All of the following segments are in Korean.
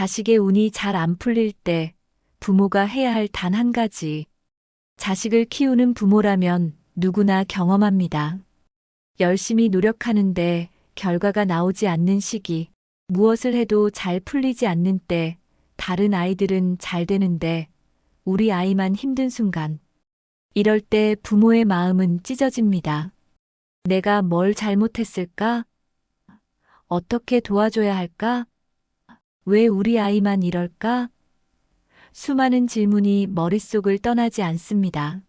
자식의 운이 잘 안 풀릴 때 부모가 해야 할 단 한 가지. 자식을 키우는 부모라면 누구나 경험합니다. 열심히 노력하는데 결과가 나오지 않는 시기, 무엇을 해도 잘 풀리지 않는 때, 다른 아이들은 잘 되는데 우리 아이만 힘든 순간. 이럴 때 부모의 마음은 찢어집니다. 내가 뭘 잘못했을까? 어떻게 도와줘야 할까? 왜 우리 아이만 이럴까? 수많은 질문이 머릿속을 떠나지 않습니다.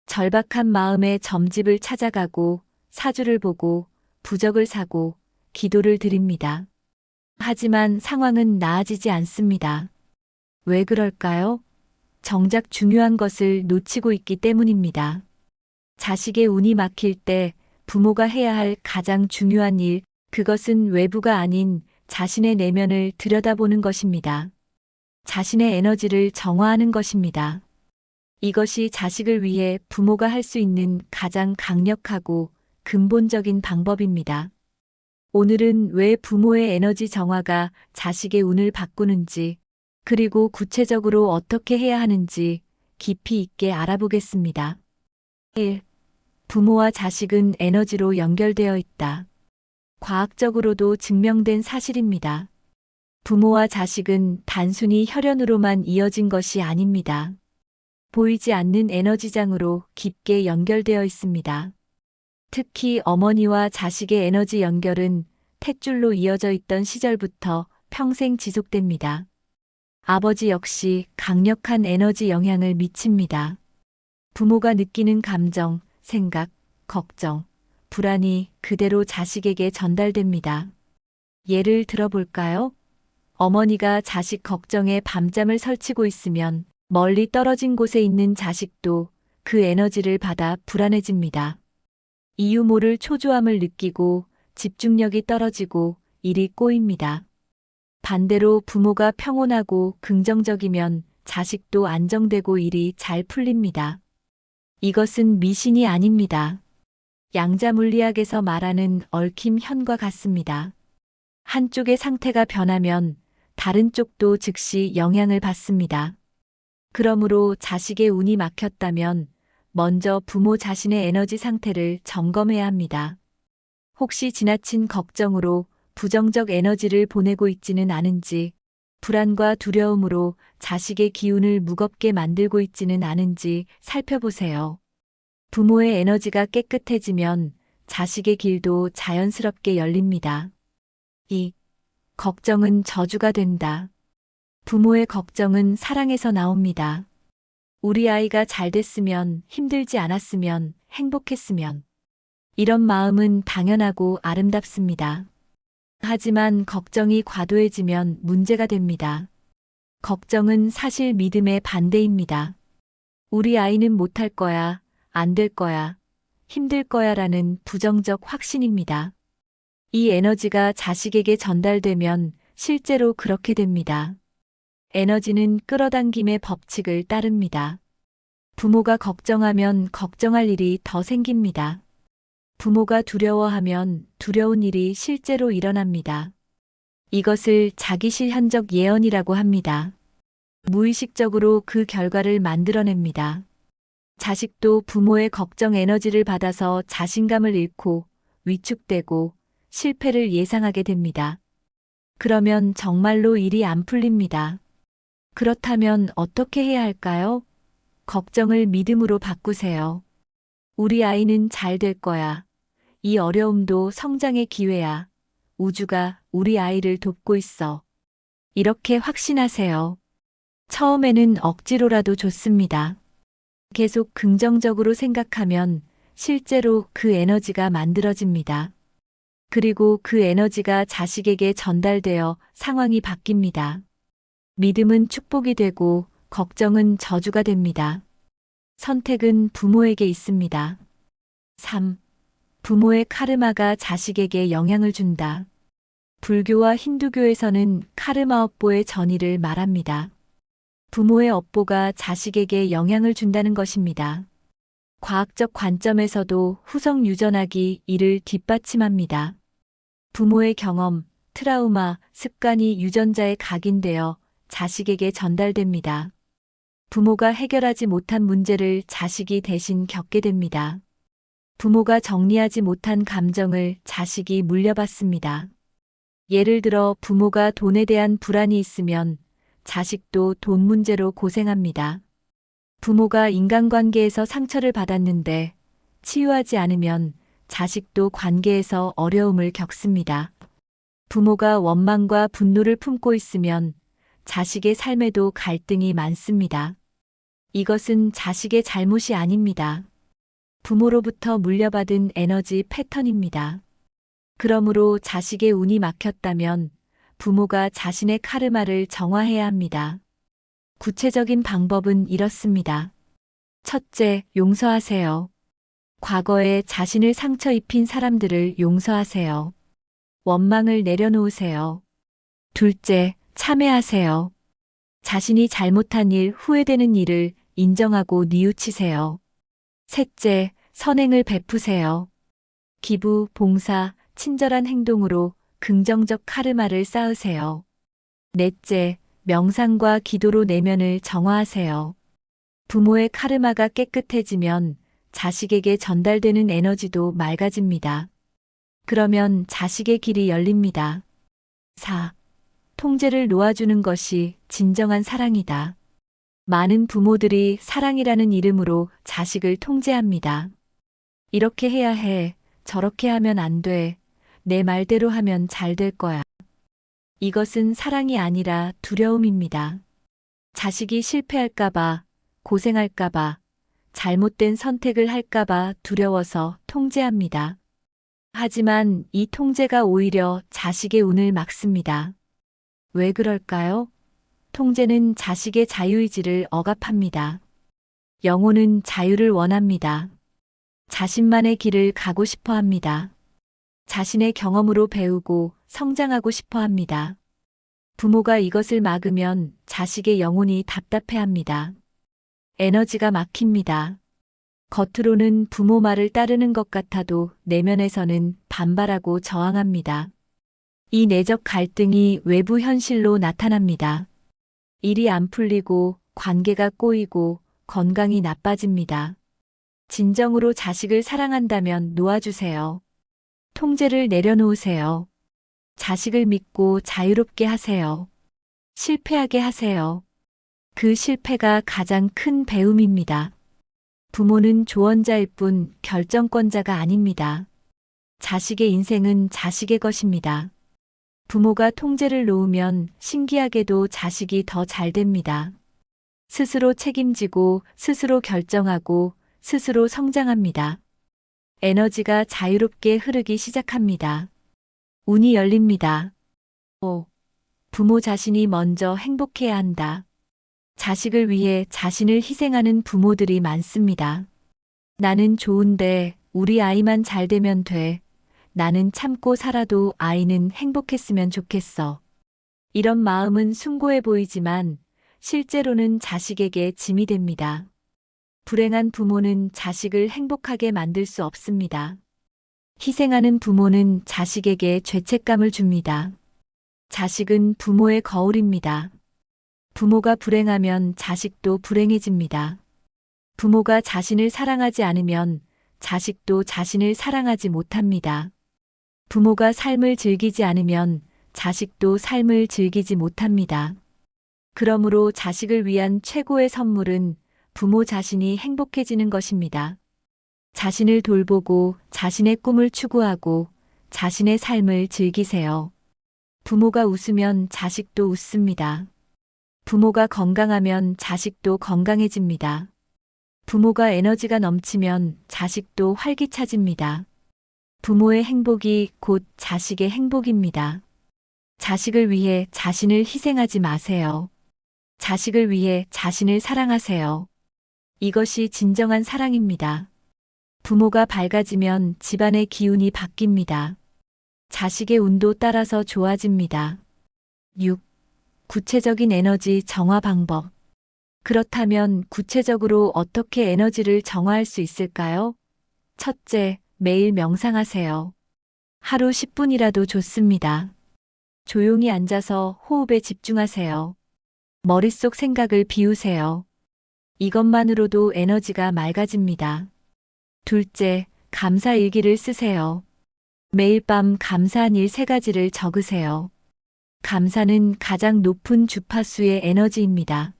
절박한 마음에 점집을 찾아가고 사주를 보고 부적을 사고 기도를 드립니다. 하지만 상황은 나아지지 않습니다. 왜 그럴까요? 정작 중요한 것을 놓치고 있기 때문입니다. 자식의 운이 막힐 때 부모가 해야 할 가장 중요한 일, 그것은 외부가 아닌 자신의 내면을 들여다보는 것입니다. 자신의 에너지를 정화하는 것입니다. 이것이 자식을 위해 부모가 할 수 있는 가장 강력하고 근본적인 방법입니다. 오늘은 왜 부모의 에너지 정화가 자식의 운을 바꾸는지, 그리고 구체적으로 어떻게 해야 하는지 깊이 있게 알아보겠습니다. 1. 부모와 자식은 에너지로 연결되어 있다. 과학적으로도 증명된 사실입니다. 부모와 자식은 단순히 혈연으로만 이어진 것이 아닙니다. 보이지 않는 에너지장으로 깊게 연결되어 있습니다. 특히 어머니와 자식의 에너지 연결은 탯줄로 이어져 있던 시절부터 평생 지속됩니다. 아버지 역시 강력한 에너지 영향을 미칩니다. 부모가 느끼는 감정, 생각, 걱정, 불안이 그대로 자식에게 전달됩니다. 예를 들어볼까요? 어머니가 자식 걱정에 밤잠을 설치고 있으면 멀리 떨어진 곳에 있는 자식도 그 에너지를 받아 불안해집니다. 이유 모를 초조함을 느끼고 집중력이 떨어지고 일이 꼬입니다. 반대로 부모가 평온하고 긍정적이면 자식도 안정되고 일이 잘 풀립니다. 이것은 미신이 아닙니다. 양자물리학에서 말하는 얽힘 현과 같습니다. 한쪽의 상태가 변하면 다른 쪽도 즉시 영향을 받습니다. 그러므로 자식의 운이 막혔다면 먼저 부모 자신의 에너지 상태를 점검해야 합니다. 혹시 지나친 걱정으로 부정적 에너지를 보내고 있지는 않은지, 불안과 두려움으로 자식의 기운을 무겁게 만들고 있지는 않은지 살펴보세요. 부모의 에너지가 깨끗해지면 자식의 길도 자연스럽게 열립니다. 2. 걱정은 저주가 된다. 부모의 걱정은 사랑에서 나옵니다. 우리 아이가 잘 됐으면, 힘들지 않았으면, 행복했으면. 이런 마음은 당연하고 아름답습니다. 하지만 걱정이 과도해지면 문제가 됩니다. 걱정은 사실 믿음의 반대입니다. 우리 아이는 못할 거야, 안 될 거야, 힘들 거야 라는 부정적 확신입니다. 이 에너지가 자식에게 전달되면 실제로 그렇게 됩니다. 에너지는 끌어당김의 법칙을 따릅니다. 부모가 걱정하면 걱정할 일이 더 생깁니다. 부모가 두려워하면 두려운 일이 실제로 일어납니다. 이것을 자기실현적 예언이라고 합니다. 무의식적으로 그 결과를 만들어냅니다. 자식도 부모의 걱정 에너지를 받아서 자신감을 잃고 위축되고 실패를 예상하게 됩니다. 그러면 정말로 일이 안 풀립니다. 그렇다면 어떻게 해야 할까요? 걱정을 믿음으로 바꾸세요. 우리 아이는 잘 될 거야. 이 어려움도 성장의 기회야. 우주가 우리 아이를 돕고 있어. 이렇게 확신하세요. 처음에는 억지로라도 좋습니다. 계속 긍정적으로 생각하면 실제로 그 에너지가 만들어집니다. 그리고 그 에너지가 자식에게 전달되어 상황이 바뀝니다. 믿음은 축복이 되고 걱정은 저주가 됩니다. 선택은 부모에게 있습니다. 3. 부모의 카르마가 자식에게 영향을 준다. 불교와 힌두교에서는 카르마 업보의 전이를 말합니다. 부모의 업보가 자식에게 영향을 준다는 것입니다. 과학적 관점에서도 후속 유전학이 이를 뒷받침합니다. 부모의 경험, 트라우마, 습관이 유전자에 각인되어 자식에게 전달됩니다. 부모가 해결하지 못한 문제를 자식이 대신 겪게 됩니다. 부모가 정리하지 못한 감정을 자식이 물려받습니다. 예를 들어 부모가 돈에 대한 불안이 있으면 자식도 돈 문제로 고생합니다. 부모가 인간관계에서 상처를 받았는데 치유하지 않으면 자식도 관계에서 어려움을 겪습니다. 부모가 원망과 분노를 품고 있으면 자식의 삶에도 갈등이 많습니다. 이것은 자식의 잘못이 아닙니다. 부모로부터 물려받은 에너지 패턴입니다. 그러므로 자식의 운이 막혔다면 부모가 자신의 카르마를 정화해야 합니다. 구체적인 방법은 이렇습니다. 첫째, 용서하세요. 과거에 자신을 상처 입힌 사람들을 용서하세요. 원망을 내려놓으세요. 둘째, 참회하세요. 자신이 잘못한 일, 후회되는 일을 인정하고 뉘우치세요. 셋째, 선행을 베푸세요. 기부, 봉사, 친절한 행동으로 긍정적 카르마를 쌓으세요. 넷째, 명상과 기도로 내면을 정화하세요. 부모의 카르마가 깨끗해지면 자식에게 전달되는 에너지도 맑아집니다. 그러면 자식의 길이 열립니다. 4. 통제를 놓아주는 것이 진정한 사랑이다. 많은 부모들이 사랑이라는 이름으로 자식을 통제합니다. 이렇게 해야 해, 저렇게 하면 안 돼, 내 말대로 하면 잘 될 거야. 이것은 사랑이 아니라 두려움입니다. 자식이 실패할까봐, 고생할까봐, 잘못된 선택을 할까봐 두려워서 통제합니다. 하지만 이 통제가 오히려 자식의 운을 막습니다. 왜 그럴까요? 통제는 자식의 자유의지를 억압합니다. 영혼은 자유를 원합니다. 자신만의 길을 가고 싶어 합니다. 자신의 경험으로 배우고 성장하고 싶어 합니다. 부모가 이것을 막으면 자식의 영혼이 답답해합니다. 에너지가 막힙니다. 겉으로는 부모 말을 따르는 것 같아도 내면에서는 반발하고 저항합니다. 이 내적 갈등이 외부 현실로 나타납니다. 일이 안 풀리고 관계가 꼬이고 건강이 나빠집니다. 진정으로 자식을 사랑한다면 놓아주세요. 통제를 내려놓으세요. 자식을 믿고 자유롭게 하세요. 실패하게 하세요. 그 실패가 가장 큰 배움입니다. 부모는 조언자일 뿐 결정권자가 아닙니다. 자식의 인생은 자식의 것입니다. 부모가 통제를 놓으면 신기하게도 자식이 더 잘 됩니다. 스스로 책임지고 스스로 결정하고 스스로 성장합니다. 에너지가 자유롭게 흐르기 시작합니다. 운이 열립니다. 5. 부모 자신이 먼저 행복해야 한다. 자식을 위해 자신을 희생하는 부모들이 많습니다. 나는 좋은데 우리 아이만 잘 되면 돼. 나는 참고 살아도 아이는 행복했으면 좋겠어. 이런 마음은 숭고해 보이지만 실제로는 자식에게 짐이 됩니다. 불행한 부모는 자식을 행복하게 만들 수 없습니다. 희생하는 부모는 자식에게 죄책감을 줍니다. 자식은 부모의 거울입니다. 부모가 불행하면 자식도 불행해집니다. 부모가 자신을 사랑하지 않으면 자식도 자신을 사랑하지 못합니다. 부모가 삶을 즐기지 않으면 자식도 삶을 즐기지 못합니다. 그러므로 자식을 위한 최고의 선물은 부모 자신이 행복해지는 것입니다. 자신을 돌보고 자신의 꿈을 추구하고 자신의 삶을 즐기세요. 부모가 웃으면 자식도 웃습니다. 부모가 건강하면 자식도 건강해집니다. 부모가 에너지가 넘치면 자식도 활기차집니다. 부모의 행복이 곧 자식의 행복입니다. 자식을 위해 자신을 희생하지 마세요. 자식을 위해 자신을 사랑하세요. 이것이 진정한 사랑입니다. 부모가 밝아지면 집안의 기운이 바뀝니다. 자식의 운도 따라서 좋아집니다. 6. 구체적인 에너지 정화 방법. 그렇다면 구체적으로 어떻게 에너지를 정화할 수 있을까요? 첫째, 매일 명상하세요. 하루 10분이라도 좋습니다. 조용히 앉아서 호흡에 집중하세요. 머릿속 생각을 비우세요. 이것만으로도 에너지가 맑아집니다. 둘째, 감사 일기를 쓰세요. 매일 밤 감사한 일 3가지를 적으세요. 감사는 가장 높은 주파수의 에너지입니다.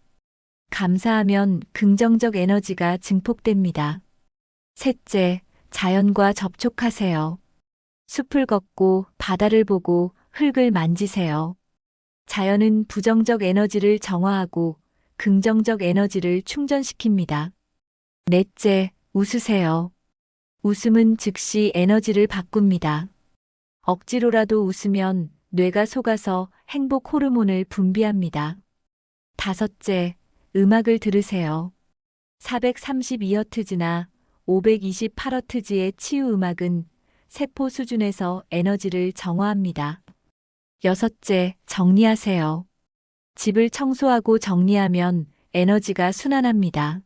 감사하면 긍정적 에너지가 증폭됩니다. 셋째, 자연과 접촉하세요. 숲을 걷고 바다를 보고 흙을 만지세요. 자연은 부정적 에너지를 정화하고 긍정적 에너지를 충전시킵니다. 넷째, 웃으세요. 웃음은 즉시 에너지를 바꿉니다. 억지로라도 웃으면 뇌가 속아서 행복 호르몬을 분비합니다. 다섯째, 음악을 들으세요. 432Hz나 528Hz의 치유 음악은 세포 수준에서 에너지를 정화합니다. 여섯째, 정리하세요. 집을 청소하고 정리하면 에너지가 순환합니다.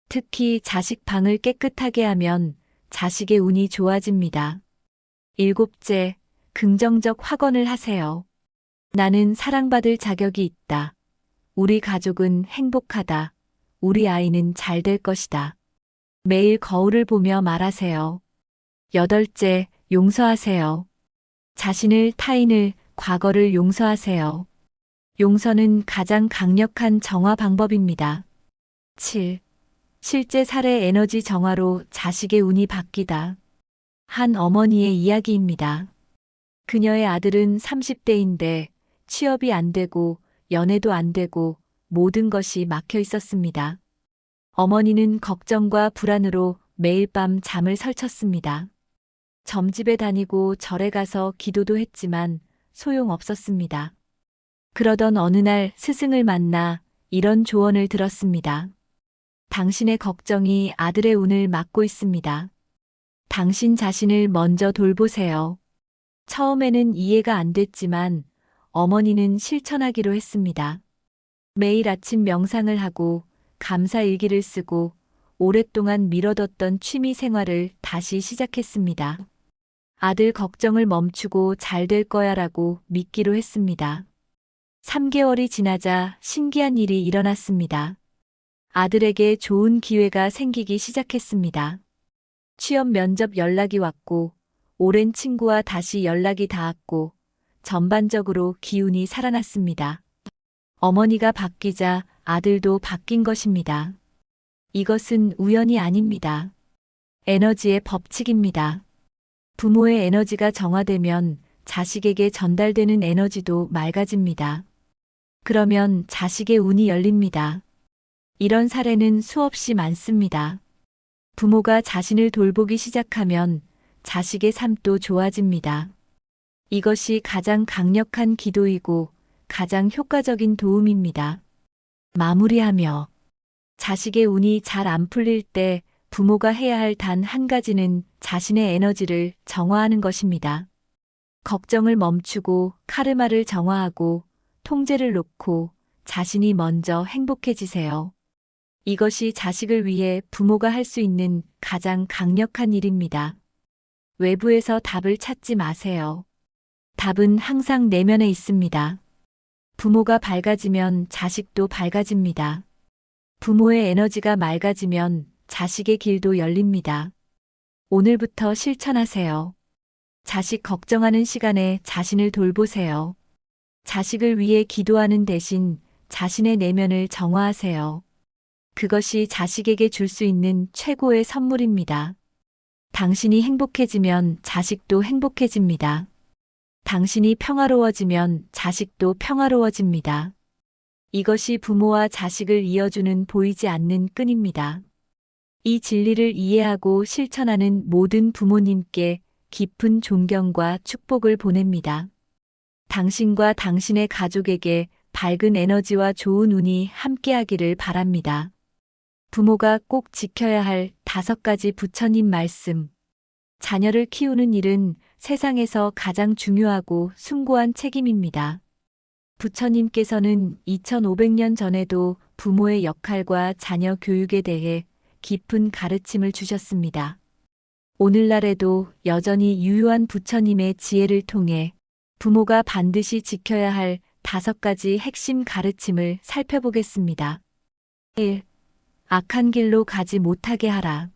특히 자식 방을 깨끗하게 하면 자식의 운이 좋아집니다. 일곱째, 긍정적 확언을 하세요. 나는 사랑받을 자격이 있다. 우리 가족은 행복하다. 우리 아이는 잘 될 것이다. 매일 거울을 보며 말하세요. 여덟째, 용서하세요. 자신을, 타인을, 과거를 용서하세요. 용서는 가장 강력한 정화 방법입니다. 7. 실제 사례 에너지 정화로 자식의 운이 바뀌다. 한 어머니의 이야기입니다. 그녀의 아들은 30대인데 취업이 안 되고 연애도 안 되고 모든 것이 막혀 있었습니다. 어머니는 걱정과 불안으로 매일 밤 잠을 설쳤습니다. 점집에 다니고 절에 가서 기도도 했지만 소용없었습니다. 그러던 어느 날 스승을 만나 이런 조언을 들었습니다. 당신의 걱정이 아들의 운을 막고 있습니다. 당신 자신을 먼저 돌보세요. 처음에는 이해가 안 됐지만 어머니는 실천하기로 했습니다. 매일 아침 명상을 하고 감사 일기를 쓰고 오랫동안 미뤄뒀던 취미 생활을 다시 시작했습니다. 아들 걱정을 멈추고 잘 될 거야라고 믿기로 했습니다. 3개월이 지나자 신기한 일이 일어났습니다. 아들에게 좋은 기회가 생기기 시작했습니다. 취업 면접 연락이 왔고 오랜 친구와 다시 연락이 닿았고 전반적으로 기운이 살아났습니다. 어머니가 바뀌자 아들도 바뀐 것입니다. 이것은 우연이 아닙니다. 에너지의 법칙입니다. 부모의 에너지가 정화되면 자식에게 전달되는 에너지도 맑아집니다. 그러면 자식의 운이 열립니다. 이런 사례는 수없이 많습니다. 부모가 자신을 돌보기 시작하면 자식의 삶도 좋아집니다. 이것이 가장 강력한 기도이고 가장 효과적인 도움입니다. 마무리하며 자식의 운이 잘 안 풀릴 때 부모가 해야 할 단 한 가지는 자신의 에너지를 정화하는 것입니다. 걱정을 멈추고 카르마를 정화하고 통제를 놓고 자신이 먼저 행복해지세요. 이것이 자식을 위해 부모가 할 수 있는 가장 강력한 일입니다. 외부에서 답을 찾지 마세요. 답은 항상 내면에 있습니다. 부모가 밝아지면 자식도 밝아집니다. 부모의 에너지가 맑아지면 자식의 길도 열립니다. 오늘부터 실천하세요. 자식 걱정하는 시간에 자신을 돌보세요. 자식을 위해 기도하는 대신 자신의 내면을 정화하세요. 그것이 자식에게 줄 수 있는 최고의 선물입니다. 당신이 행복해지면 자식도 행복해집니다. 당신이 평화로워지면 자식도 평화로워집니다. 이것이 부모와 자식을 이어주는 보이지 않는 끈입니다. 이 진리를 이해하고 실천하는 모든 부모님께 깊은 존경과 축복을 보냅니다. 당신과 당신의 가족에게 밝은 에너지와 좋은 운이 함께하기를 바랍니다. 부모가 꼭 지켜야 할 5가지 부처님 말씀. 자녀를 키우는 일은 세상에서 가장 중요하고 숭고한 책임입니다. 부처님께서는 2500년 전에도 부모의 역할과 자녀 교육에 대해 깊은 가르침을 주셨습니다. 오늘날에도 여전히 유효한 부처님의 지혜를 통해 부모가 반드시 지켜야 할 5가지 핵심 가르침을 살펴보겠습니다. 1. 악한 길로 가지 못하게 하라.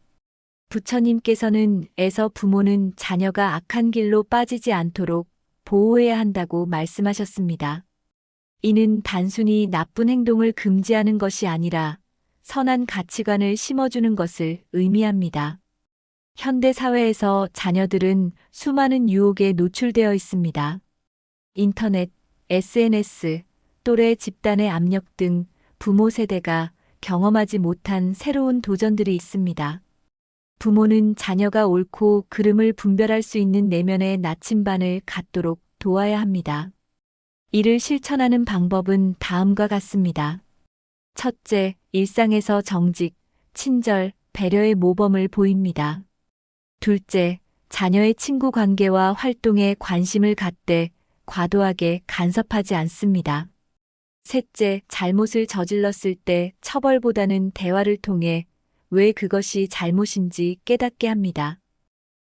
부처님께서는 에서 부모는 자녀가 악한 길로 빠지지 않도록 보호해야 한다고 말씀하셨습니다. 이는 단순히 나쁜 행동을 금지하는 것이 아니라 선한 가치관을 심어주는 것을 의미합니다. 현대 사회에서 자녀들은 수많은 유혹에 노출되어 있습니다. 인터넷, SNS, 또래 집단의 압력 등 부모 세대가 경험하지 못한 새로운 도전들이 있습니다. 부모는 자녀가 옳고 그름을 분별할 수 있는 내면의 나침반을 갖도록 도와야 합니다. 이를 실천하는 방법은 다음과 같습니다. 첫째, 일상에서 정직, 친절, 배려의 모범을 보입니다. 둘째, 자녀의 친구 관계와 활동에 관심을 갖되 과도하게 간섭하지 않습니다. 셋째, 잘못을 저질렀을 때 처벌보다는 대화를 통해 왜 그것이 잘못인지 깨닫게 합니다.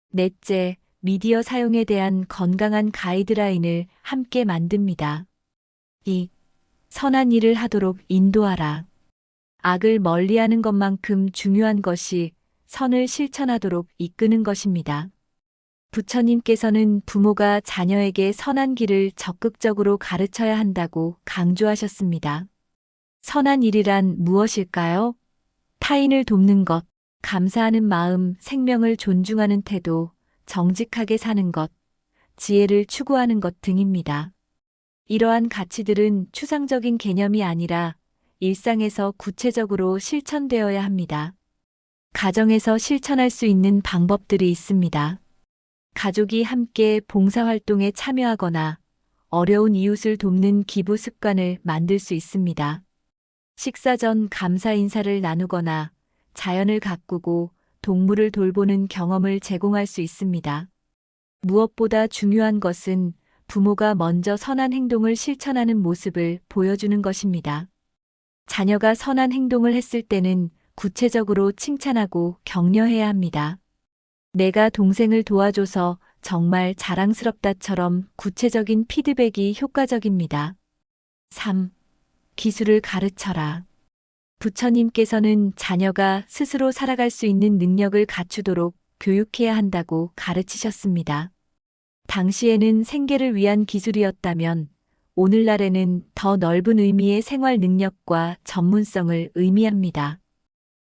넷째, 미디어 사용에 대한 건강한 가이드라인을 함께 만듭니다. 2. 선한 일을 하도록 인도하라. 악을 멀리하는 것만큼 중요한 것이 선을 실천하도록 이끄는 것입니다. 부처님께서는 부모가 자녀에게 선한 길을 적극적으로 가르쳐야 한다고 강조하셨습니다. 선한 일이란 무엇일까요? 타인을 돕는 것, 감사하는 마음, 생명을 존중하는 태도, 정직하게 사는 것, 지혜를 추구하는 것 등입니다. 이러한 가치들은 추상적인 개념이 아니라 일상에서 구체적으로 실천되어야 합니다. 가정에서 실천할 수 있는 방법들이 있습니다. 가족이 함께 봉사활동에 참여하거나 어려운 이웃을 돕는 기부 습관을 만들 수 있습니다. 식사 전 감사 인사를 나누거나 자연을 가꾸고 동물을 돌보는 경험을 제공할 수 있습니다. 무엇보다 중요한 것은 부모가 먼저 선한 행동을 실천하는 모습을 보여주는 것입니다. 자녀가 선한 행동을 했을 때는 구체적으로 칭찬하고 격려해야 합니다. 내가 동생을 도와줘서 정말 자랑스럽다처럼 구체적인 피드백이 효과적입니다. 3. 기술을 가르쳐라. 부처님께서는 자녀가 스스로 살아갈 수 있는 능력을 갖추도록 교육해야 한다고 가르치셨습니다. 당시에는 생계를 위한 기술이었다면 오늘날에는 더 넓은 의미의 생활 능력과 전문성을 의미합니다.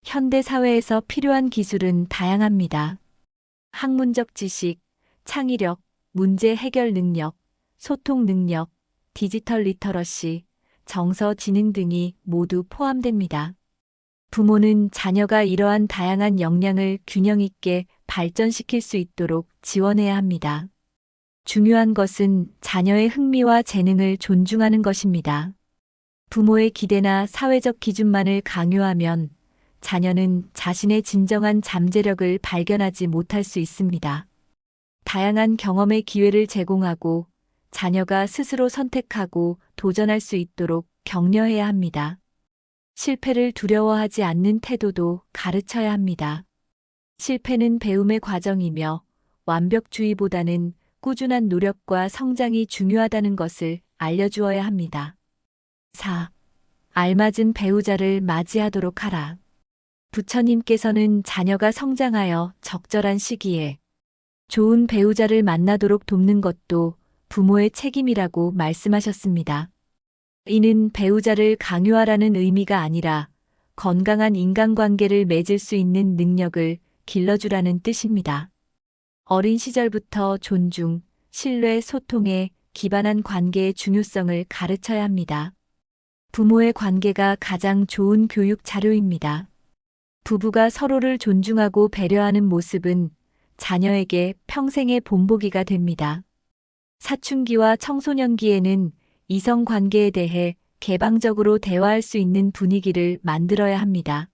현대 사회에서 필요한 기술은 다양합니다. 학문적 지식, 창의력, 문제 해결 능력, 소통 능력, 디지털 리터러시, 정서 지능 등이 모두 포함됩니다. 부모는 자녀가 이러한 다양한 역량을 균형 있게 발전시킬 수 있도록 지원해야 합니다. 중요한 것은 자녀의 흥미와 재능을 존중하는 것입니다. 부모의 기대나 사회적 기준만을 강요하면 자녀는 자신의 진정한 잠재력을 발견하지 못할 수 있습니다. 다양한 경험의 기회를 제공하고 자녀가 스스로 선택하고 도전할 수 있도록 격려해야 합니다. 실패를 두려워하지 않는 태도도 가르쳐야 합니다. 실패는 배움의 과정이며 완벽주의보다는 꾸준한 노력과 성장이 중요하다는 것을 알려주어야 합니다. 4. 알맞은 배우자를 맞이하도록 하라. 부처님께서는 자녀가 성장하여 적절한 시기에 좋은 배우자를 만나도록 돕는 것도 부모의 책임이라고 말씀하셨습니다. 이는 배우자를 강요하라는 의미가 아니라 건강한 인간관계를 맺을 수 있는 능력을 길러주라는 뜻입니다. 어린 시절부터 존중, 신뢰, 소통에 기반한 관계의 중요성을 가르쳐야 합니다. 부모의 관계가 가장 좋은 교육 자료입니다. 부부가 서로를 존중하고 배려하는 모습은 자녀에게 평생의 본보기가 됩니다. 사춘기와 청소년기에는 이성 관계에 대해 개방적으로 대화할 수 있는 분위기를 만들어야 합니다.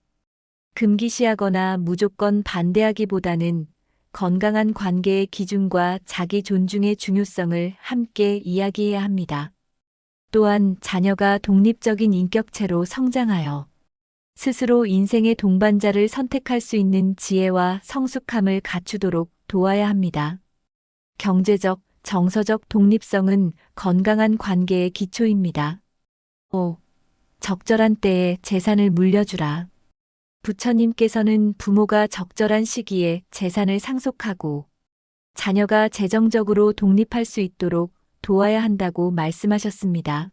금기시하거나 무조건 반대하기보다는 건강한 관계의 기준과 자기 존중의 중요성을 함께 이야기해야 합니다. 또한 자녀가 독립적인 인격체로 성장하여 스스로 인생의 동반자를 선택할 수 있는 지혜와 성숙함을 갖추도록 도와야 합니다. 경제적, 정서적 독립성은 건강한 관계의 기초입니다. 5. 적절한 때에 재산을 물려주라. 부처님께서는 부모가 적절한 시기에 재산을 상속하고 자녀가 재정적으로 독립할 수 있도록 도와야 한다고 말씀하셨습니다.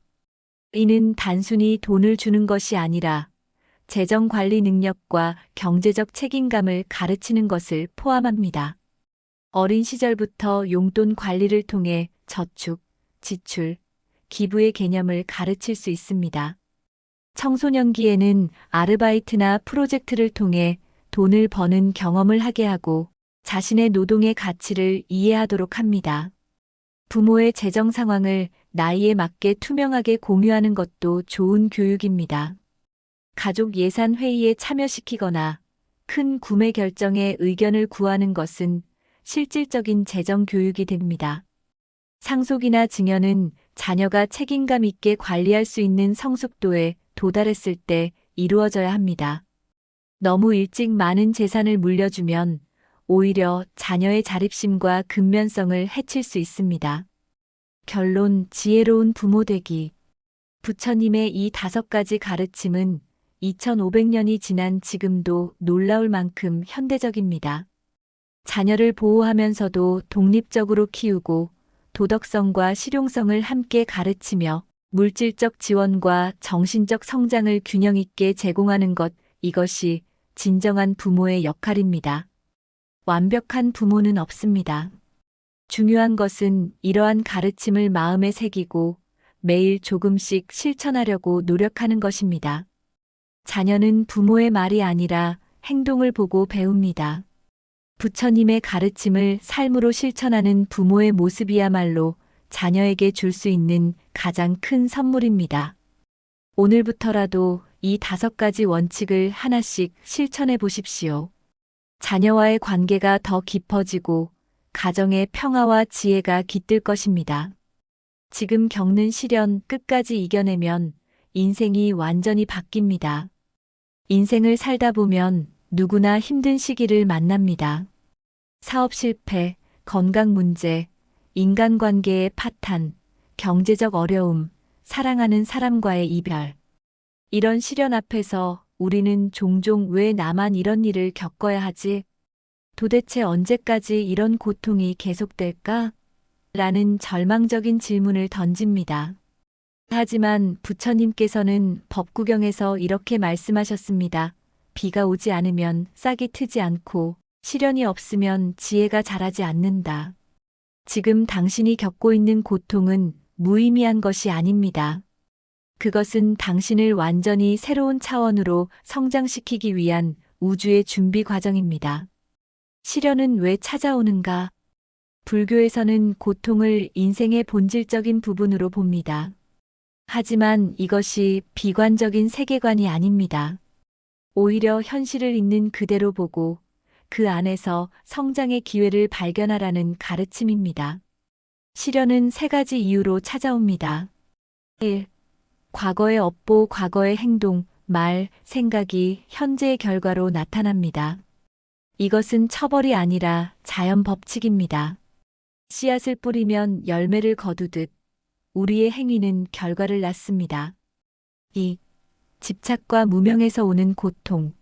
이는 단순히 돈을 주는 것이 아니라 재정 관리 능력과 경제적 책임감을 가르치는 것을 포함합니다. 어린 시절부터 용돈 관리를 통해 저축, 지출, 기부의 개념을 가르칠 수 있습니다. 청소년기에는 아르바이트나 프로젝트를 통해 돈을 버는 경험을 하게 하고 자신의 노동의 가치를 이해하도록 합니다. 부모의 재정 상황을 나이에 맞게 투명하게 공유하는 것도 좋은 교육입니다. 가족 예산 회의에 참여시키거나 큰 구매 결정에 의견을 구하는 것은 실질적인 재정 교육이 됩니다. 상속이나 증여는 자녀가 책임감 있게 관리할 수 있는 성숙도에 도달했을 때 이루어져야 합니다. 너무 일찍 많은 재산을 물려주면 오히려 자녀의 자립심과 근면성을 해칠 수 있습니다. 결론, 지혜로운 부모 되기. 부처님의 이 5가지 가르침은 2500년이 지난 지금도 놀라울 만큼 현대적입니다. 자녀를 보호하면서도 독립적으로 키우고 도덕성과 실용성을 함께 가르치며 물질적 지원과 정신적 성장을 균형 있게 제공하는 것, 이것이 진정한 부모의 역할입니다. 완벽한 부모는 없습니다. 중요한 것은 이러한 가르침을 마음에 새기고 매일 조금씩 실천하려고 노력하는 것입니다. 자녀는 부모의 말이 아니라 행동을 보고 배웁니다. 부처님의 가르침을 삶으로 실천하는 부모의 모습이야말로 자녀에게 줄 수 있는 가장 큰 선물입니다. 오늘부터라도 이 5가지 원칙을 하나씩 실천해 보십시오. 자녀와의 관계가 더 깊어지고 가정의 평화와 지혜가 깃들 것입니다. 지금 겪는 시련 끝까지 이겨내면 인생이 완전히 바뀝니다. 인생을 살다 보면 누구나 힘든 시기를 만납니다. 사업 실패, 건강 문제, 인간관계의 파탄, 경제적 어려움, 사랑하는 사람과의 이별. 이런 시련 앞에서 우리는 종종 왜 나만 이런 일을 겪어야 하지? 도대체 언제까지 이런 고통이 계속될까? 라는 절망적인 질문을 던집니다. 하지만 부처님께서는 법구경에서 이렇게 말씀하셨습니다. 비가 오지 않으면 싹이 트지 않고 시련이 없으면 지혜가 자라지 않는다. 지금 당신이 겪고 있는 고통은 무의미한 것이 아닙니다. 그것은 당신을 완전히 새로운 차원으로 성장시키기 위한 우주의 준비 과정입니다. 시련은 왜 찾아오는가? 불교에서는 고통을 인생의 본질적인 부분으로 봅니다. 하지만 이것이 비관적인 세계관이 아닙니다. 오히려 현실을 있는 그대로 보고 그 안에서 성장의 기회를 발견하라는 가르침입니다. 시련은 3가지 이유로 찾아옵니다. 1. 과거의 업보, 과거의 행동, 말, 생각이 현재의 결과로 나타납니다. 이것은 처벌이 아니라 자연 법칙입니다. 씨앗을 뿌리면 열매를 거두듯 우리의 행위는 결과를 낳습니다. 2. 집착과 무명에서 오는 고통.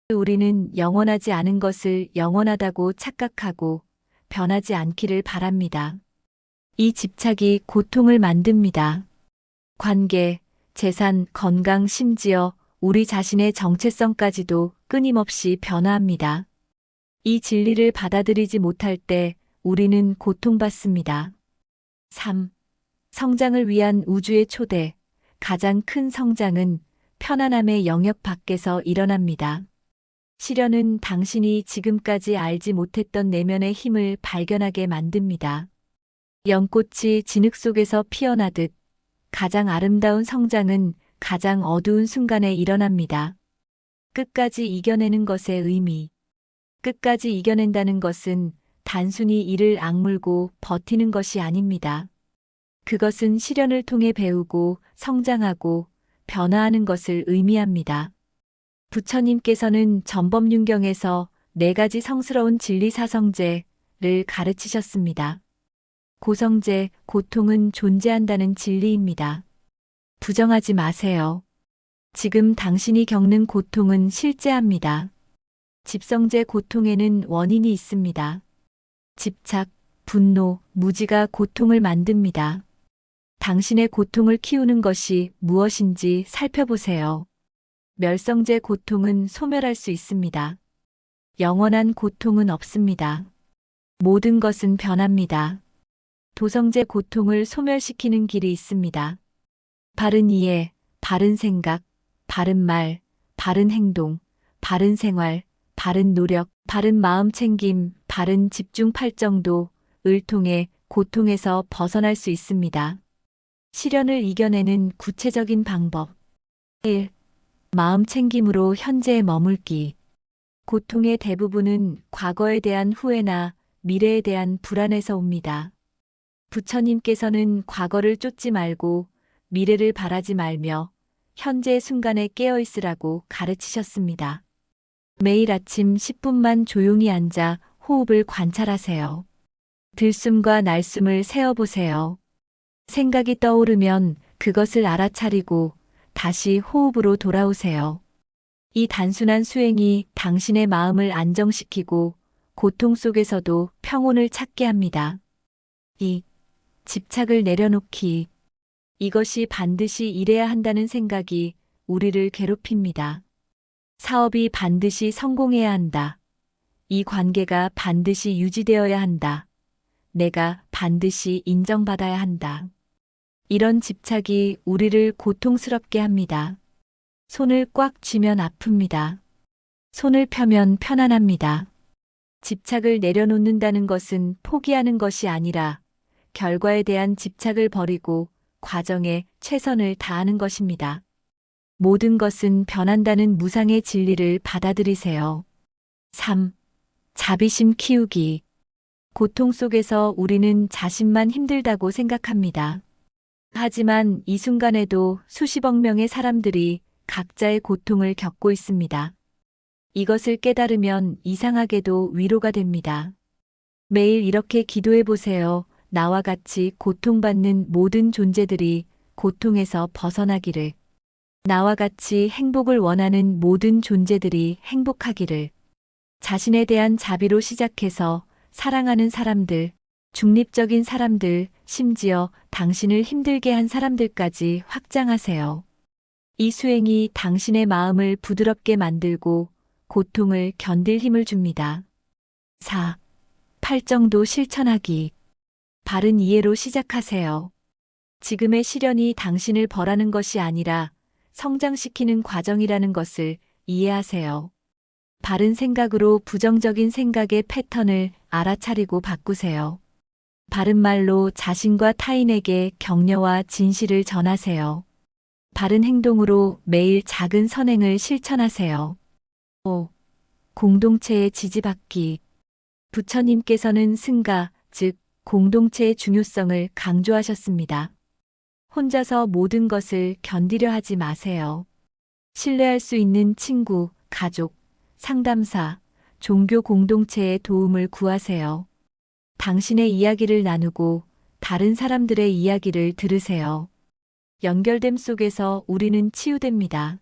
우리는 영원하지 않은 것을 영원하다고 착각하고 변하지 않기를 바랍니다. 이 집착이 고통을 만듭니다. 관계, 재산, 건강, 심지어 우리 자신의 정체성까지도 끊임없이 변화합니다. 이 진리를 받아들이지 못할 때 우리는 고통받습니다. 3. 성장을 위한 우주의 초대. 가장 큰 성장은 편안함의 영역 밖에서 일어납니다. 시련은 당신이 지금까지 알지 못했던 내면의 힘을 발견하게 만듭니다. 연꽃이 진흙 속에서 피어나듯 가장 아름다운 성장은 가장 어두운 순간에 일어납니다. 끝까지 이겨내는 것의 의미. 끝까지 이겨낸다는 것은 단순히 이를 악물고 버티는 것이 아닙니다. 그것은 시련을 통해 배우고 성장하고 변화하는 것을 의미합니다. 부처님께서는 전법륜경에서 4가지 성스러운 진리사성제를 가르치셨습니다. 고성재, 고통은 존재한다는 진리입니다. 부정하지 마세요. 지금 당신이 겪는 고통은 실제합니다. 집성재, 고통에는 원인이 있습니다. 집착, 분노, 무지가 고통을 만듭니다. 당신의 고통을 키우는 것이 무엇인지 살펴보세요. 멸성재, 고통은 소멸할 수 있습니다. 영원한 고통은 없습니다. 모든 것은 변합니다. 도성재, 고통을 소멸시키는 길이 있습니다. 바른 이해, 바른 생각, 바른 말, 바른 행동, 바른 생활, 바른 노력, 바른 마음 챙김, 바른 집중 팔정도를 통해 고통에서 벗어날 수 있습니다. 시련을 이겨내는 구체적인 방법. 1. 마음 챙김으로 현재에 머물기. 고통의 대부분은 과거에 대한 후회나 미래에 대한 불안에서 옵니다. 부처님께서는 과거를 쫓지 말고 미래를 바라지 말며 현재 순간에 깨어 있으라고 가르치셨습니다. 매일 아침 10분만 조용히 앉아 호흡을 관찰하세요. 들숨과 날숨을 세어보세요. 생각이 떠오르면 그것을 알아차리고 다시 호흡으로 돌아오세요. 이 단순한 수행이 당신의 마음을 안정시키고 고통 속에서도 평온을 찾게 합니다. 2. 집착을 내려놓기. 이것이 반드시 이래야 한다는 생각이 우리를 괴롭힙니다. 사업이 반드시 성공해야 한다. 이 관계가 반드시 유지되어야 한다. 내가 반드시 인정받아야 한다. 이런 집착이 우리를 고통스럽게 합니다. 손을 꽉 쥐면 아픕니다. 손을 펴면 편안합니다. 집착을 내려놓는다는 것은 포기하는 것이 아니라 결과에 대한 집착을 버리고 과정에 최선을 다하는 것입니다. 모든 것은 변한다는 무상의 진리를 받아들이세요. 3. 자비심 키우기. 고통 속에서 우리는 자신만 힘들다고 생각합니다. 하지만 이 순간에도 수십억 명의 사람들이 각자의 고통을 겪고 있습니다. 이것을 깨달으면 이상하게도 위로가 됩니다. 매일 이렇게 기도해 보세요. 나와 같이 고통받는 모든 존재들이 고통에서 벗어나기를. 나와 같이 행복을 원하는 모든 존재들이 행복하기를. 자신에 대한 자비로 시작해서 사랑하는 사람들, 중립적인 사람들, 심지어 당신을 힘들게 한 사람들까지 확장하세요. 이 수행이 당신의 마음을 부드럽게 만들고 고통을 견딜 힘을 줍니다. 4. 팔정도 실천하기. 바른 이해로 시작하세요. 지금의 시련이 당신을 벌하는 것이 아니라 성장시키는 과정이라는 것을 이해하세요. 바른 생각으로 부정적인 생각의 패턴을 알아차리고 바꾸세요. 바른 말로 자신과 타인에게 격려와 진실을 전하세요. 바른 행동으로 매일 작은 선행을 실천하세요. 5. 공동체의 지지받기. 부처님께서는 승가, 즉 공동체의 중요성을 강조하셨습니다. 혼자서 모든 것을 견디려 하지 마세요. 신뢰할 수 있는 친구, 가족, 상담사, 종교 공동체의 도움을 구하세요. 당신의 이야기를 나누고 다른 사람들의 이야기를 들으세요. 연결됨 속에서 우리는 치유됩니다.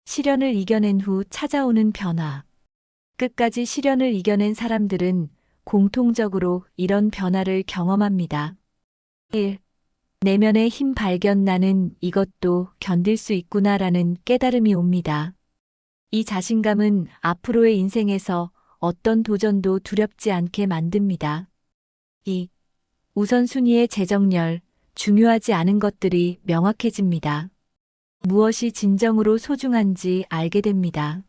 시련을 이겨낸 후 찾아오는 변화. 끝까지 시련을 이겨낸 사람들은 공통적으로 이런 변화를 경험합니다. 1. 내면의 힘 발견. 나는 이것도 견딜 수 있구나라는 깨달음이 옵니다. 이 자신감은 앞으로의 인생에서 어떤 도전도 두렵지 않게 만듭니다. 2. 우선순위의 재정렬. 중요하지 않은 것들이 명확해집니다. 무엇이 진정으로 소중한지 알게 됩니다.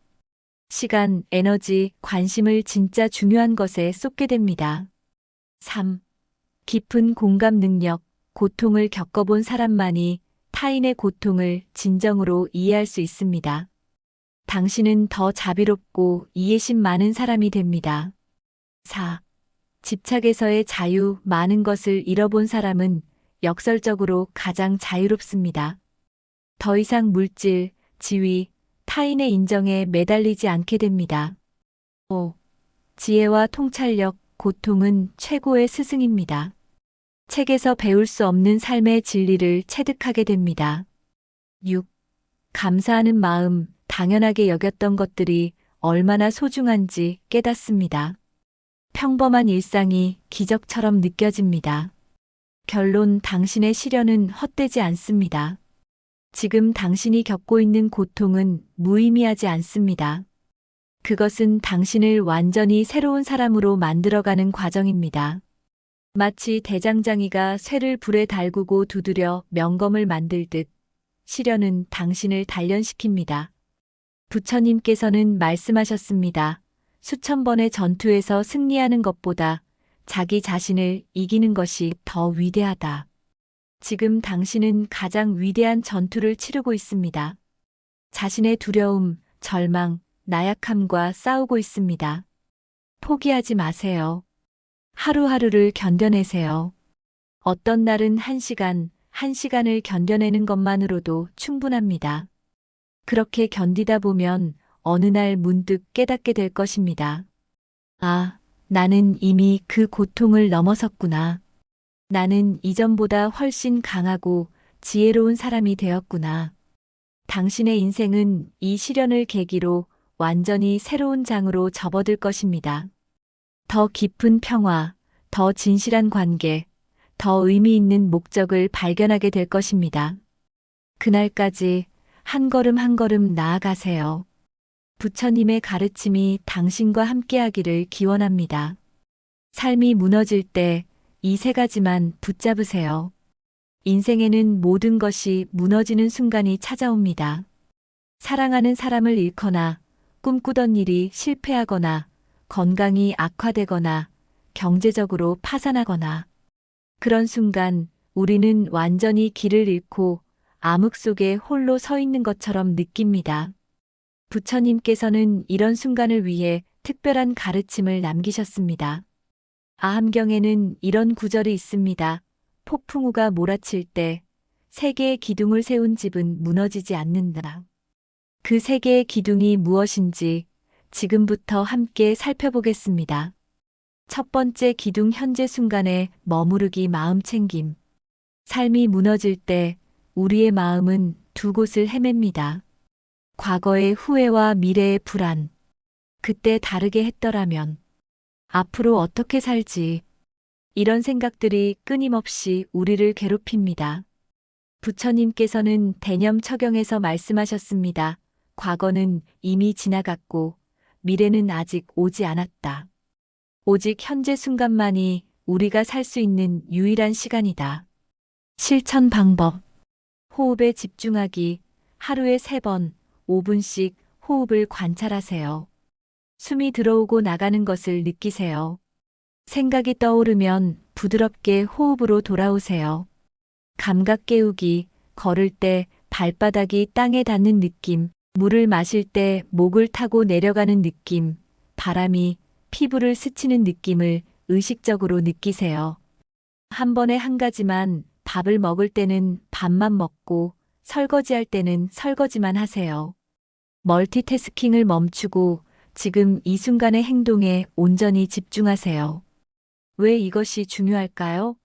시간, 에너지, 관심을 진짜 중요한 것에 쏟게 됩니다. 3. 깊은 공감 능력. 고통을 겪어본 사람만이 타인의 고통을 진정으로 이해할 수 있습니다. 당신은 더 자비롭고 이해심 많은 사람이 됩니다. 4. 집착에서의 자유. 많은 것을 잃어본 사람은 역설적으로 가장 자유롭습니다. 더 이상 물질, 지위, 타인의 인정에 매달리지 않게 됩니다. 5. 지혜와 통찰력. 고통은 최고의 스승입니다. 책에서 배울 수 없는 삶의 진리를 체득하게 됩니다. 6. 감사하는 마음, 당연하게 여겼던 것들이 얼마나 소중한지 깨닫습니다. 평범한 일상이 기적처럼 느껴집니다. 결론, 당신의 시련은 헛되지 않습니다. 지금 당신이 겪고 있는 고통은 무의미하지 않습니다. 그것은 당신을 완전히 새로운 사람으로 만들어가는 과정입니다. 마치 대장장이가 쇠를 불에 달구고 두드려 명검을 만들듯 시련은 당신을 단련시킵니다. 부처님께서는 말씀하셨습니다. 수천 번의 전투에서 승리하는 것보다 자기 자신을 이기는 것이 더 위대하다. 지금 당신은 가장 위대한 전투를 치르고 있습니다. 자신의 두려움, 절망, 나약함과 싸우고 있습니다. 포기하지 마세요. 하루하루를 견뎌내세요. 어떤 날은 1시간을 견뎌내는 것만으로도 충분합니다. 그렇게 견디다 보면 어느 날 문득 깨닫게 될 것입니다. 아, 나는 이미 그 고통을 넘어섰구나. 나는 이전보다 훨씬 강하고 지혜로운 사람이 되었구나. 당신의 인생은 이 시련을 계기로 완전히 새로운 장으로 접어들 것입니다. 더 깊은 평화, 더 진실한 관계, 더 의미 있는 목적을 발견하게 될 것입니다. 그날까지 한 걸음 한 걸음 나아가세요. 부처님의 가르침이 당신과 함께하기를 기원합니다. 삶이 무너질 때 이 세 가지만 붙잡으세요. 인생에는 모든 것이 무너지는 순간이 찾아옵니다. 사랑하는 사람을 잃거나, 꿈꾸던 일이 실패하거나, 건강이 악화되거나, 경제적으로 파산하거나. 그런 순간 우리는 완전히 길을 잃고 암흑 속에 홀로 서 있는 것처럼 느낍니다. 부처님께서는 이런 순간을 위해 특별한 가르침을 남기셨습니다. 아함경에는 이런 구절이 있습니다. 폭풍우가 몰아칠 때 세 개의 기둥을 세운 집은 무너지지 않는다. 그 세 개의 기둥이 무엇인지 지금부터 함께 살펴보겠습니다. 첫 번째 기둥, 현재 순간에 머무르기, 마음 챙김. 삶이 무너질 때 우리의 마음은 두 곳을 헤맵니다. 과거의 후회와 미래의 불안. 그때 다르게 했더라면. 앞으로 어떻게 살지? 이런 생각들이 끊임없이 우리를 괴롭힙니다. 부처님께서는 대념처경에서 말씀하셨습니다. 과거는 이미 지나갔고 미래는 아직 오지 않았다. 오직 현재 순간만이 우리가 살 수 있는 유일한 시간이다. 실천 방법. 호흡에 집중하기. 하루에 3번, 5분씩 호흡을 관찰하세요. 숨이 들어오고 나가는 것을 느끼세요. 생각이 떠오르면 부드럽게 호흡으로 돌아오세요. 감각 깨우기. 걸을 때 발바닥이 땅에 닿는 느낌, 물을 마실 때 목을 타고 내려가는 느낌, 바람이 피부를 스치는 느낌을 의식적으로 느끼세요. 한 번에 한 가지만, 밥을 먹을 때는 밥만 먹고 설거지할 때는 설거지만 하세요. 멀티태스킹을 멈추고 지금 이 순간의 행동에 온전히 집중하세요. 왜 이것이 중요할까요?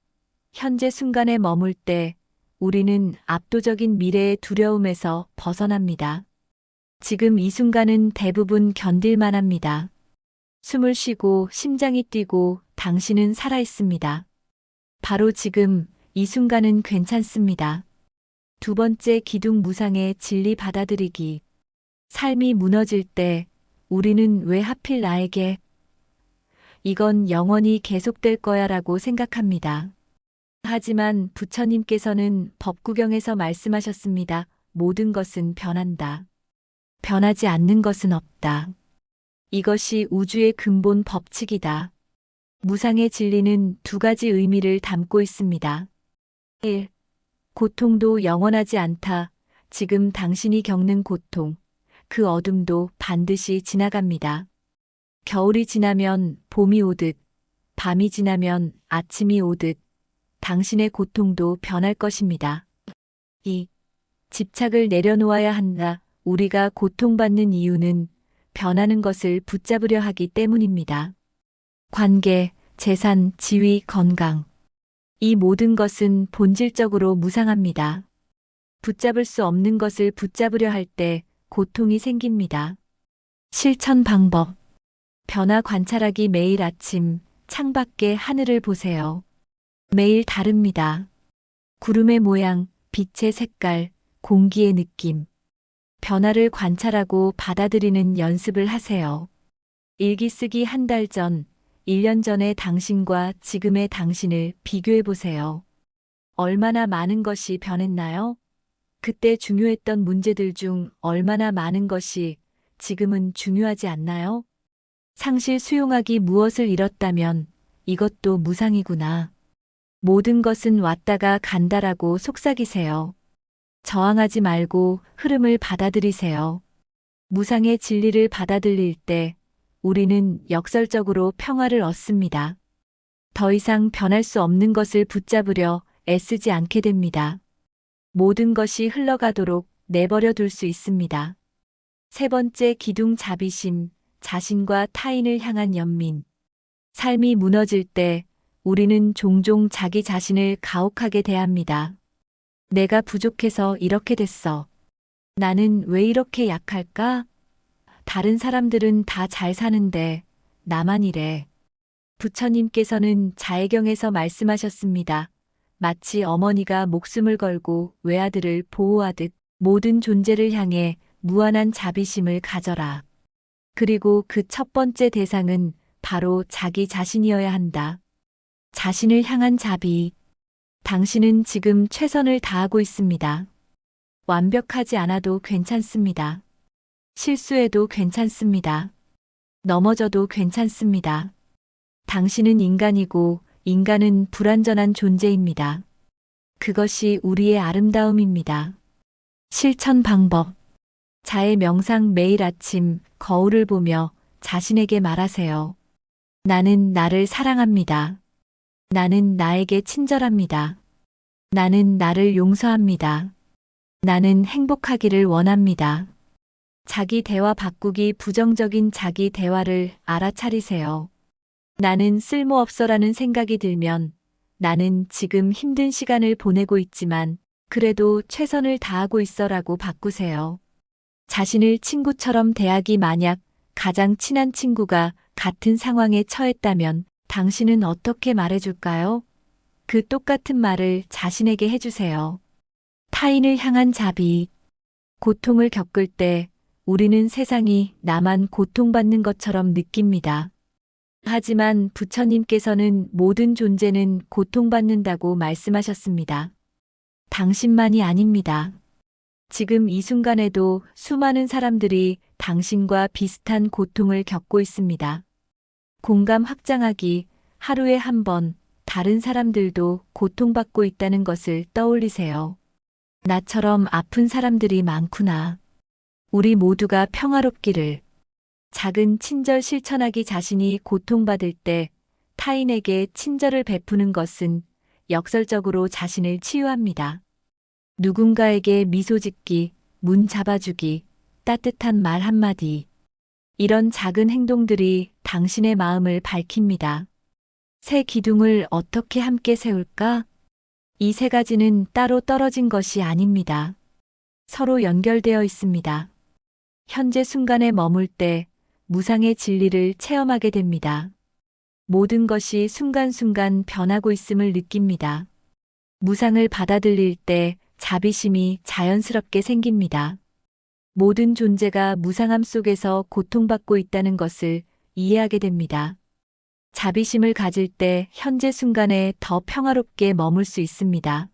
현재 순간에 머물 때 우리는 압도적인 미래의 두려움에서 벗어납니다. 지금 이 순간은 대부분 견딜만 합니다. 숨을 쉬고 심장이 뛰고 당신은 살아 있습니다. 바로 지금 이 순간은 괜찮습니다. 두 번째 기둥, 무상의 진리 받아들이기. 삶이 무너질 때 우리는 왜 하필 나에게 이건 영원히 계속될 거야 라고 생각합니다. 하지만 부처님께서는 법구경에서 말씀하셨습니다. 모든 것은 변한다. 변하지 않는 것은 없다. 이것이 우주의 근본 법칙이다. 무상의 진리는 두 가지 의미를 담고 있습니다. 1. 고통도 영원하지 않다. 지금 당신이 겪는 고통, 그 어둠도 반드시 지나갑니다. 겨울이 지나면 봄이 오듯, 밤이 지나면 아침이 오듯, 당신의 고통도 변할 것입니다. 2. 집착을 내려놓아야 한다. 우리가 고통받는 이유는 변하는 것을 붙잡으려 하기 때문입니다. 관계, 재산, 지위, 건강. 이 모든 것은 본질적으로 무상합니다. 붙잡을 수 없는 것을 붙잡으려 할 때 고통이 생깁니다. 실천 방법. 변화 관찰하기. 매일 아침 창밖의 하늘을 보세요. 매일 다릅니다. 구름의 모양, 빛의 색깔, 공기의 느낌. 변화를 관찰하고 받아들이는 연습을 하세요. 일기 쓰기. 한 달 전, 1년 전의 당신과 지금의 당신을 비교해 보세요. 얼마나 많은 것이 변했나요? 그때 중요했던 문제들 중 얼마나 많은 것이 지금은 중요하지 않나요? 상실. 수용하기. 무엇을 잃었다면 이것도 무상이구나. 모든 것은 왔다가 간다라고 속삭이세요. 저항하지 말고 흐름을 받아들이세요. 무상의 진리를 받아들일 때 우리는 역설적으로 평화를 얻습니다. 더 이상 변할 수 없는 것을 붙잡으려 애쓰지 않게 됩니다. 모든 것이 흘러가도록 내버려 둘 수 있습니다. 세 번째 기둥. 자비심. 자신과 타인을 향한 연민. 삶이 무너질 때 우리는 종종 자기 자신을 가혹하게 대합니다. 내가 부족해서 이렇게 됐어. 나는 왜 이렇게 약할까? 다른 사람들은 다 잘 사는데 나만 이래. 부처님께서는 자애경에서 말씀하셨습니다. 마치 어머니가 목숨을 걸고 외아들을 보호하듯 모든 존재를 향해 무한한 자비심을 가져라. 그리고 그 첫 번째 대상은 바로 자기 자신이어야 한다. 자신을 향한 자비. 당신은 지금 최선을 다하고 있습니다. 완벽하지 않아도 괜찮습니다. 실수해도 괜찮습니다. 넘어져도 괜찮습니다. 당신은 인간이고 인간은 불완전한 존재입니다. 그것이 우리의 아름다움입니다. 실천 방법. 자애 명상. 매일 아침 거울을 보며 자신에게 말하세요. 나는 나를 사랑합니다. 나는 나에게 친절합니다. 나는 나를 용서합니다. 나는 행복하기를 원합니다. 자기 대화 바꾸기. 부정적인 자기 대화를 알아차리세요. 나는 쓸모없어라는 생각이 들면 나는 지금 힘든 시간을 보내고 있지만 그래도 최선을 다하고 있어라고 바꾸세요. 자신을 친구처럼 대하기. 만약 가장 친한 친구가 같은 상황에 처했다면 당신은 어떻게 말해줄까요? 그 똑같은 말을 자신에게 해주세요. 타인을 향한 자비. 고통을 겪을 때 우리는 세상이 나만 고통받는 것처럼 느낍니다. 하지만 부처님께서는 모든 존재는 고통받는다고 말씀하셨습니다. 당신만이 아닙니다. 지금 이 순간에도 수많은 사람들이 당신과 비슷한 고통을 겪고 있습니다. 공감 확장하기. 하루에 한 번 다른 사람들도 고통받고 있다는 것을 떠올리세요. 나처럼 아픈 사람들이 많구나. 우리 모두가 평화롭기를. 작은 친절 실천하기. 자신이 고통받을 때 타인에게 친절을 베푸는 것은 역설적으로 자신을 치유합니다. 누군가에게 미소 짓기, 문 잡아주기, 따뜻한 말 한마디. 이런 작은 행동들이 당신의 마음을 밝힙니다. 새 기둥을 어떻게 함께 세울까? 이 세 가지는 따로 떨어진 것이 아닙니다. 서로 연결되어 있습니다. 현재 순간에 머물 때 무상의 진리를 체험하게 됩니다. 모든 것이 순간순간 변하고 있음을 느낍니다. 무상을 받아들일 때 자비심이 자연스럽게 생깁니다. 모든 존재가 무상함 속에서 고통받고 있다는 것을 이해하게 됩니다. 자비심을 가질 때 현재 순간에 더 평화롭게 머물 수 있습니다.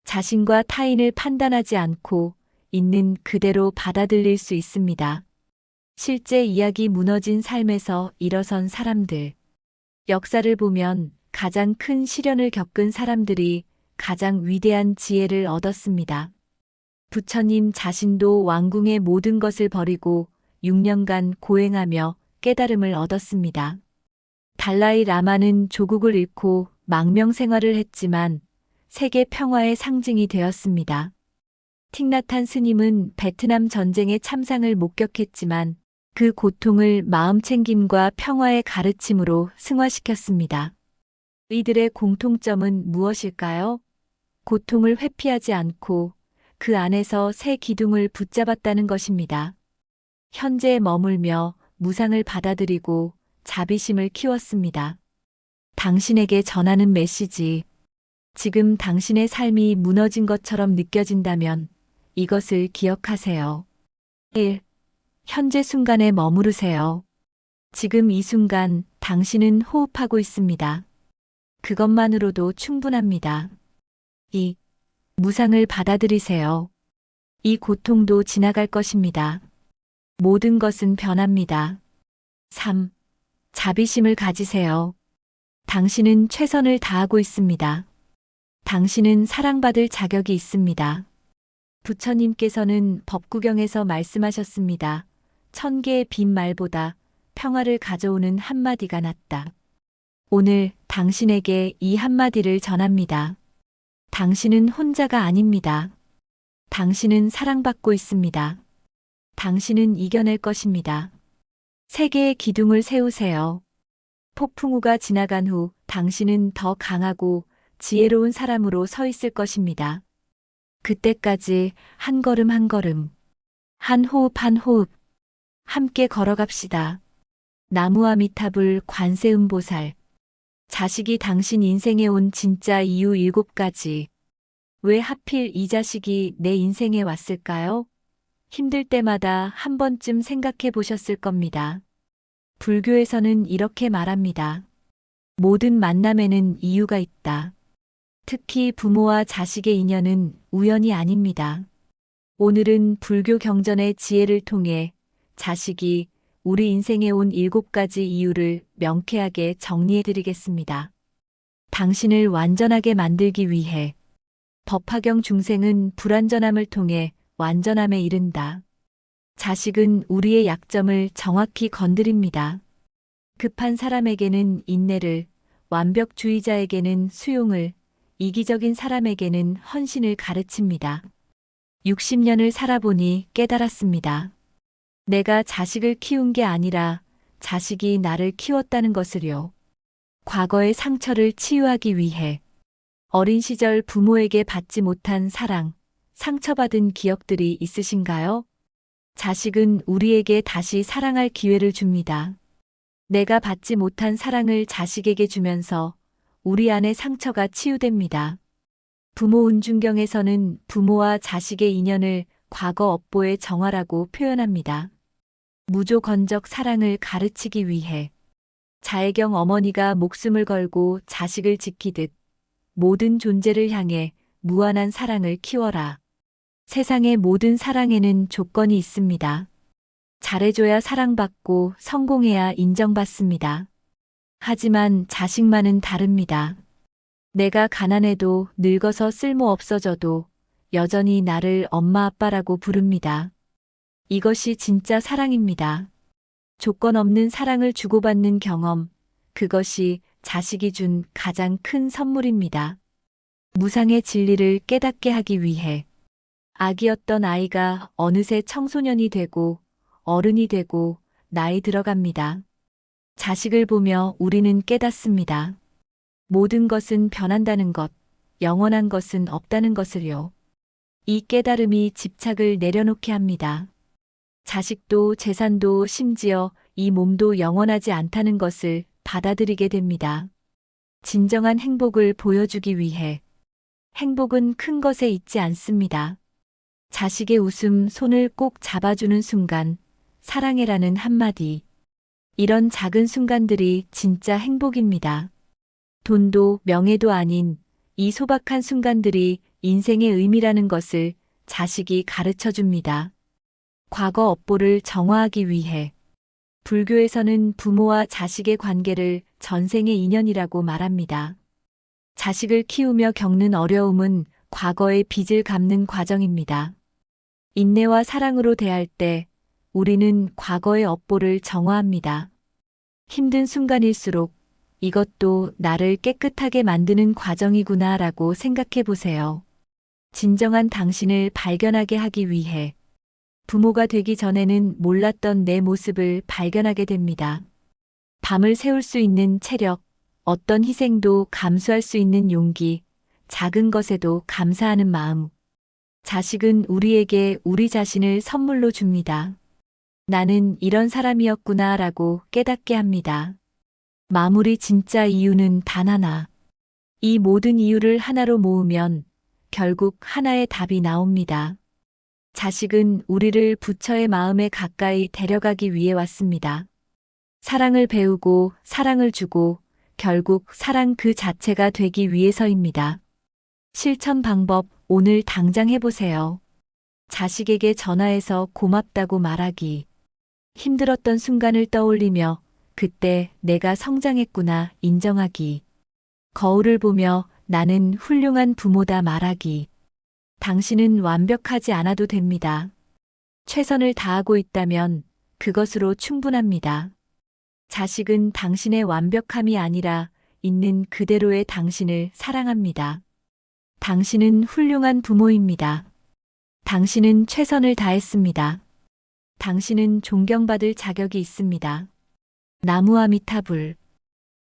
자신과 타인을 판단하지 않고 있는 그대로 받아들일 수 있습니다. 실제 이야기. 무너진 삶에서 일어선 사람들. 역사를 보면 가장 큰 시련을 겪은 사람들이 가장 위대한 지혜를 얻었습니다. 부처님 자신도 왕궁의 모든 것을 버리고 6년간 고행하며 깨달음을 얻었습니다. 달라이 라마는 조국을 잃고 망명 생활을 했지만 세계 평화의 상징이 되었습니다. 틱나탄 스님은 베트남 전쟁의 참상을 목격했지만 그 고통을 마음챙김과 평화의 가르침으로 승화시켰습니다. 이들의 공통점은 무엇일까요? 고통을 회피하지 않고 그 안에서 새 기둥을 붙잡았다는 것입니다. 현재에 머물며 무상을 받아들이고 자비심을 키웠습니다. 당신에게 전하는 메시지. 지금 당신의 삶이 무너진 것처럼 느껴진다면 이것을 기억하세요. 1. 현재 순간에 머무르세요. 지금 이 순간 당신은 호흡하고 있습니다. 그것만으로도 충분합니다. 2. 무상을 받아들이세요. 이 고통도 지나갈 것입니다. 모든 것은 변합니다. 3. 자비심을 가지세요. 당신은 최선을 다하고 있습니다. 당신은 사랑받을 자격이 있습니다. 부처님께서는 법구경에서 말씀하셨습니다. 1000개의 빈 말보다 평화를 가져오는 한마디가 낫다. 오늘 당신에게 이 한마디를 전합니다. 당신은 혼자가 아닙니다. 당신은 사랑받고 있습니다. 당신은 이겨낼 것입니다. 세계의 기둥을 세우세요. 폭풍우가 지나간 후 당신은 더 강하고 지혜로운 사람으로 서 있을 것입니다. 그때까지 한 걸음 한 걸음, 한 호흡 한 호흡, 함께 걸어갑시다. 나무아미타불 관세음보살. 자식이 당신 인생에 온 진짜 이유 7가지. 왜 하필 이 자식이 내 인생에 왔을까요? 힘들 때마다 한 번쯤 생각해 보셨을 겁니다. 불교에서는 이렇게 말합니다. 모든 만남에는 이유가 있다. 특히 부모와 자식의 인연은 우연이 아닙니다. 오늘은 불교 경전의 지혜를 통해 자식이 우리 인생에 온 7가지 이유를 명쾌하게 정리해 드리겠습니다. 당신을 완전하게 만들기 위해 법화경 중생은 불완전함을 통해 완전함에 이른다. 자식은 우리의 약점을 정확히 건드립니다. 급한 사람에게는 인내를, 완벽주의자에게는 수용을, 이기적인 사람에게는 헌신을 가르칩니다. 60년을 살아보니 깨달았습니다. 내가 자식을 키운 게 아니라 자식이 나를 키웠다는 것을요. 과거의 상처를 치유하기 위해 어린 시절 부모에게 받지 못한 사랑, 상처받은 기억들이 있으신가요? 자식은 우리에게 다시 사랑할 기회를 줍니다. 내가 받지 못한 사랑을 자식에게 주면서 우리 안의 상처가 치유됩니다. 부모 운중경에서는 부모와 자식의 인연을 과거 업보의 정화라고 표현합니다. 무조건적 사랑을 가르치기 위해 자애경 어머니가 목숨을 걸고 자식을 지키듯 모든 존재를 향해 무한한 사랑을 키워라. 세상의 모든 사랑에는 조건이 있습니다. 잘해줘야 사랑받고 성공해야 인정받습니다. 하지만 자식만은 다릅니다. 내가 가난해도 늙어서 쓸모 없어져도 여전히 나를 엄마 아빠라고 부릅니다. 이것이 진짜 사랑입니다. 조건 없는 사랑을 주고받는 경험, 그것이 자식이 준 가장 큰 선물입니다. 무상의 진리를 깨닫게 하기 위해 아기였던 아이가 어느새 청소년이 되고 어른이 되고 나이 들어갑니다. 자식을 보며 우리는 깨닫습니다. 모든 것은 변한다는 것, 영원한 것은 없다는 것을요. 이 깨달음이 집착을 내려놓게 합니다. 자식도 재산도 심지어 이 몸도 영원하지 않다는 것을 받아들이게 됩니다. 진정한 행복을 보여주기 위해 행복은 큰 것에 있지 않습니다. 자식의 웃음 손을 꼭 잡아주는 순간 사랑해라는 한마디. 이런 작은 순간들이 진짜 행복입니다. 돈도 명예도 아닌 이 소박한 순간들이 인생의 의미라는 것을 자식이 가르쳐 줍니다. 과거 업보를 정화하기 위해 불교에서는 부모와 자식의 관계를 전생의 인연이라고 말합니다. 자식을 키우며 겪는 어려움은 과거의 빚을 갚는 과정입니다. 인내와 사랑으로 대할 때 우리는 과거의 업보를 정화합니다. 힘든 순간일수록 이것도 나를 깨끗하게 만드는 과정이구나라고 생각해 보세요. 진정한 당신을 발견하게 하기 위해 부모가 되기 전에는 몰랐던 내 모습을 발견하게 됩니다. 밤을 새울 수 있는 체력, 어떤 희생도 감수할 수 있는 용기, 작은 것에도 감사하는 마음. 자식은 우리에게 우리 자신을 선물로 줍니다. 나는 이런 사람이었구나 라고 깨닫게 합니다. 마무리 진짜 이유는 단 하나. 이 모든 이유를 하나로 모으면 결국 하나의 답이 나옵니다. 자식은 우리를 부처의 마음에 가까이 데려가기 위해 왔습니다. 사랑을 배우고 사랑을 주고 결국 사랑 그 자체가 되기 위해서입니다. 실천 방법 오늘 당장 해보세요. 자식에게 전화해서 고맙다고 말하기. 힘들었던 순간을 떠올리며 그때 내가 성장했구나 인정하기. 거울을 보며 나는 훌륭한 부모다 말하기. 당신은 완벽하지 않아도 됩니다. 최선을 다하고 있다면 그것으로 충분합니다. 자식은 당신의 완벽함이 아니라 있는 그대로의 당신을 사랑합니다. 당신은 훌륭한 부모입니다. 당신은 최선을 다했습니다. 당신은 존경받을 자격이 있습니다. 나무아미타불